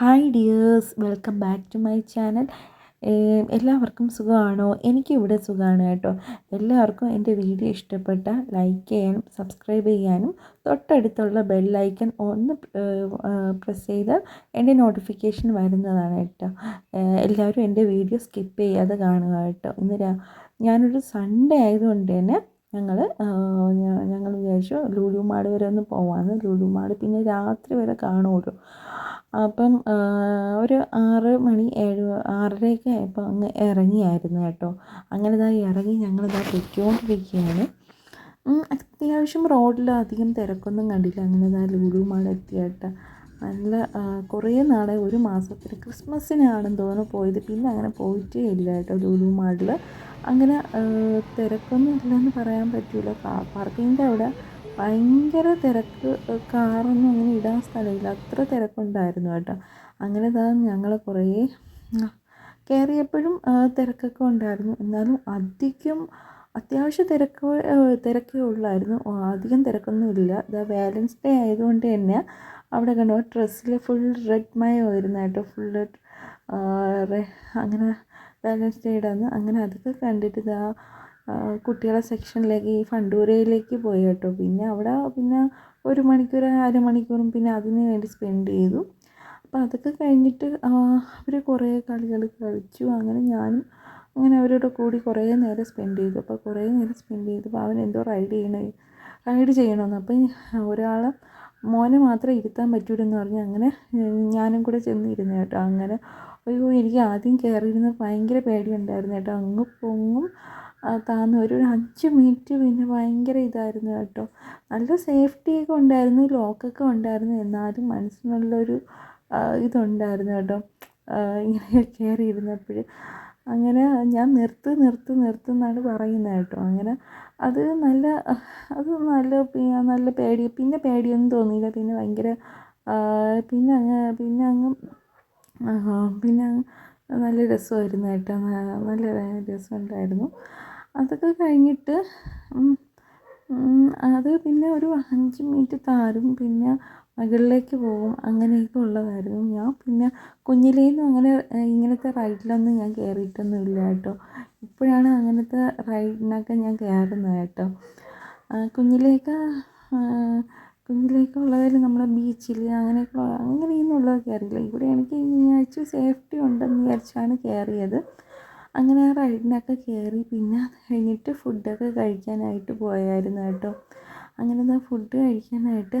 Hi dears, welcome back to my channel. എല്ലാവർക്കും സുഖമാണോ? എനിക്കിവിടെ സുഖമാണ് കേട്ടോ. എല്ലാവർക്കും എൻ്റെ വീഡിയോ ഇഷ്ടപ്പെട്ട ലൈക്ക് ചെയ്യാനും സബ്സ്ക്രൈബ് ചെയ്യാനും തൊട്ടടുത്തുള്ള ബെല്ലൈക്കൺ ഒന്ന് പ്രസ് ചെയ്താൽ എൻ്റെ നോട്ടിഫിക്കേഷൻ വരുന്നതാണ് കേട്ടോ. എല്ലാവരും എൻ്റെ വീഡിയോ സ്കിപ്പ് ചെയ്യാതെ കാണുക കേട്ടോ. ഞാനൊരു സൺഡേ ആയതുകൊണ്ട് തന്നെ ഞങ്ങൾ വിചാരിച്ചു ലുലു മാൾ വരെ ഒന്ന് പോവാമെന്ന്. ലുലു മാൾ പിന്നെ രാത്രി വരെ കാണുമല്ലോ. അപ്പം ഒരു 6:30 ആയപ്പോൾ അങ്ങ് ഇറങ്ങിയായിരുന്നു കേട്ടോ. അങ്ങനെ ഇറങ്ങി ഞങ്ങളിതാ പൊയ്ക്കൊണ്ടിരിക്കുകയാണ്. അത്യാവശ്യം റോഡിൽ അധികം തിരക്കൊന്നും കണ്ടില്ല. അങ്ങനെ ലുലു മാൾ എത്തി കേട്ടോ. നല്ല കുറേ നാളെ, ഒരു മാസത്തിന് ക്രിസ്മസിനാണെന്ന് തോന്നുന്നു പോയത്. പിന്നെ അങ്ങനെ പോയിട്ടേ ഇല്ല കേട്ടോ ലുലു മാളിൽ. അങ്ങനെ തിരക്കൊന്നും ഇല്ലെന്ന് പറയാൻ പറ്റില്ല. പാർക്കിങ്ങിൻ്റെ അവിടെ ഭയങ്കര തിരക്ക്. കാറൊന്നും അങ്ങനെ ഇടാൻ സ്ഥലമില്ല, അത്ര തിരക്കുണ്ടായിരുന്നു കേട്ടോ. അങ്ങനെ ഞങ്ങൾ കുറേ കയറിയപ്പോഴും തിരക്കൊക്കെ ഉണ്ടായിരുന്നു. എന്നാലും അത്യാവശ്യം തിരക്കേ ഉള്ളായിരുന്നു. അധികം തിരക്കൊന്നും ഇല്ല. വാലൻസ് ഡേ ആയതുകൊണ്ട് തന്നെ അവിടെ കണ്ടോ ഡ്രസ്സിൽ ഫുൾ റെഡ് മയമായിരുന്നു കേട്ടോ. ഫുള്ള് അങ്ങനെ വാലൻസ് ഡേ ഇടാന്ന്. അങ്ങനെ അതൊക്കെ കണ്ടിട്ട് കുട്ടികളെ സെക്ഷനിലേക്ക്, ഈ ഫണ്ടൂരയിലേക്ക് പോയി കേട്ടോ. പിന്നെ അവിടെ ഒരു മണിക്കൂർ അരമണിക്കൂറും പിന്നെ അതിന് വേണ്ടി സ്പെൻഡ് ചെയ്തു. അപ്പോൾ അതൊക്കെ കഴിഞ്ഞിട്ട് അവർ കുറേ കളികൾ കളിച്ചു. അങ്ങനെ ഞാനും അങ്ങനെ അവരോട് കൂടി കുറേ നേരം സ്പെൻഡ് ചെയ്തു. അപ്പോൾ കുറേ നേരം സ്പെൻഡ് ചെയ്തപ്പോൾ അവൻ എന്തോ റൈഡ് ചെയ്യണമെന്ന്. അപ്പം മോനെ മാത്രമേ ഇരുത്താൻ പറ്റൂലെന്ന് പറഞ്ഞ് അങ്ങനെ ഞാനും കൂടെ ചെന്നിരുന്നു കേട്ടോ. അങ്ങനെ എനിക്ക് ആദ്യം കയറിയിരുന്ന ഭയങ്കര പേടിയുണ്ടായിരുന്നു കേട്ടോ. അങ്ങ് പൊങ്ങും താന്ന് ഒരു 5 മിനിറ്റ് പിന്നെ ഭയങ്കര ഇതായിരുന്നു കേട്ടോ. നല്ല സേഫ്റ്റിയൊക്കെ ഉണ്ടായിരുന്നു, ലോക്കൊക്കെ ഉണ്ടായിരുന്നു. എന്നാലും മനസ്സിനുള്ളൊരു ഇതുണ്ടായിരുന്നു കേട്ടോ ഇങ്ങനെ കയറിയിരുന്നപ്പോൾ. അങ്ങനെ ഞാൻ നിർത്തുന്നാണ് പറയുന്നത് കേട്ടോ. അങ്ങനെ അത് നല്ല പേടിയൊന്നും തോന്നിയില്ല. പിന്നെ ഭയങ്കര പിന്നെ നല്ല രസമായിരുന്നു കേട്ടോ. നല്ല രസമുണ്ടായിരുന്നു. അതൊക്കെ കഴിഞ്ഞിട്ട് അത് പിന്നെ ഒരു 5 മിനിറ്റ് താഴും, പിന്നെ മുകളിലേക്ക് പോകും. അങ്ങനെയൊക്കെ ഉള്ളതായിരുന്നു. ഞാൻ പിന്നെ കുഞ്ഞിലേന്നും അങ്ങനെ ഇങ്ങനത്തെ റൈഡിലൊന്നും ഞാൻ കയറിയിട്ടൊന്നുമില്ല കേട്ടോ. ഇപ്പോഴാണ് അങ്ങനത്തെ റൈഡിനൊക്കെ ഞാൻ കയറുന്നത് കേട്ടോ. കുഞ്ഞിലേക്കുള്ളതിൽ നമ്മൾ ബീച്ചിൽ അങ്ങനെയൊന്നുള്ളത് കയറിയില്ല. ഇവിടെ എനിക്ക് വിചാരിച്ചു സേഫ്റ്റി ഉണ്ടെന്ന് വിചാരിച്ചാണ് കയറിയത്. അങ്ങനെ ആ റൈഡിനൊക്കെ കയറി. പിന്നെ അത് കഴിഞ്ഞിട്ട് ഫുഡൊക്കെ കഴിക്കാനായിട്ട് പോയായിരുന്നു കേട്ടോ. അങ്ങനെ ഫുഡ് കഴിക്കാനായിട്ട്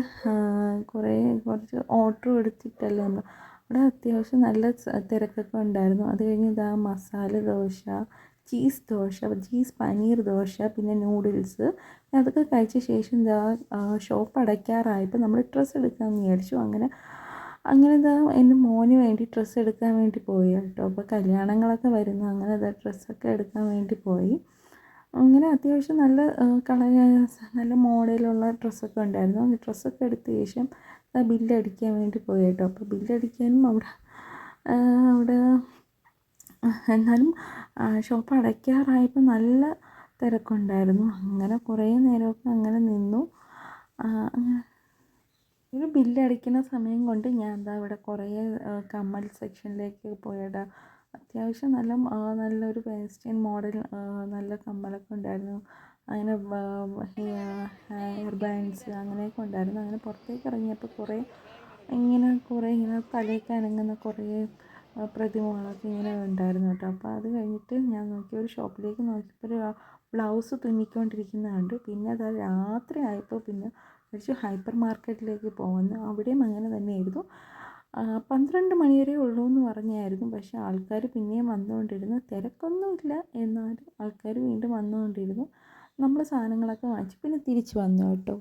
കുറച്ച് ഓർഡർ എടുത്തിട്ടല്ലേ നമ്മൾ. അവിടെ അത്യാവശ്യം നല്ല തിരക്കൊക്കെ ഉണ്ടായിരുന്നു. അത് കഴിഞ്ഞ് മസാല ദോശ, ചീസ് പനീർ ദോശ, പിന്നെ നൂഡിൽസ്. അതൊക്കെ കഴിച്ച ശേഷം ഷോപ്പ് അടയ്ക്കാറായപ്പോൾ നമ്മൾ ഡ്രസ്സ് എടുക്കാമെന്ന് വിചാരിച്ചു. അങ്ങനെ എൻ്റെ മോന് വേണ്ടി ഡ്രസ്സ് എടുക്കാൻ വേണ്ടി പോയി കേട്ടോ. അപ്പോൾ കല്യാണങ്ങളൊക്കെ വരുന്നു. അങ്ങനെ ഡ്രസ്സൊക്കെ എടുക്കാൻ വേണ്ടി പോയി. അങ്ങനെ അത്യാവശ്യം നല്ല മോഡലുള്ള ഡ്രസ്സൊക്കെ ഉണ്ടായിരുന്നു. ആ ഡ്രസ്സൊക്കെ എടുത്ത ശേഷം ബില്ലടിക്കാൻ വേണ്ടി പോയി കേട്ടോ. അപ്പോൾ ബില്ലടിക്കാനും അവിടെ എന്നാലും ഷോപ്പ് അടയ്ക്കാറായപ്പോൾ നല്ല തിരക്കുണ്ടായിരുന്നു. അങ്ങനെ കുറേ നേരമൊക്കെ അങ്ങനെ നിന്നു. ഒരു ബില്ലടിക്കുന്ന സമയം കൊണ്ട് ഞാൻ ഇവിടെ കുറേ കമ്മൽ സെക്ഷനിലേക്ക് പോയിടാം. അത്യാവശ്യം നല്ലൊരു വെസ്റ്റേൺ മോഡൽ നല്ല കമ്മലൊക്കെ ഉണ്ടായിരുന്നു. അങ്ങനെ ഹെയർ ബാൻഡ്സ് അങ്ങനെയൊക്കെ ഉണ്ടായിരുന്നു. അങ്ങനെ പുറത്തേക്ക് ഇറങ്ങിയപ്പോൾ കുറേ ഇങ്ങനെ തലയൊക്കെ അനങ്ങുന്ന കുറേ പ്രതിമകളൊക്കെ ഇങ്ങനെ ഉണ്ടായിരുന്നു കേട്ടോ. അപ്പോൾ അത് കഴിഞ്ഞിട്ട് ഞാൻ ഒരു ഷോപ്പിലേക്ക് നോക്കിയപ്പോൾ ഒരു ബ്ലൗസ് തുന്നിക്കൊണ്ടിരിക്കുന്ന കണ്ടു. പിന്നെ രാത്രി ആയപ്പോൾ പിന്നെ കുറച്ച് ഹൈപ്പർ മാർക്കറ്റിലേക്ക് പോകുന്നു. അവിടെയും അങ്ങനെ തന്നെയായിരുന്നു. 12 മണി വരെ ഉള്ളൂ എന്ന് പറഞ്ഞായിരുന്നു. പക്ഷേ ആൾക്കാർ പിന്നെയും വന്നുകൊണ്ടിരുന്നു. തിരക്കൊന്നുമില്ല, എന്നാലും ആൾക്കാർ വീണ്ടും വന്നുകൊണ്ടിരുന്നു. നമ്മൾ സാധനങ്ങളൊക്കെ വാങ്ങിച്ചു പിന്നെ തിരിച്ച് വന്നു കേട്ടോ.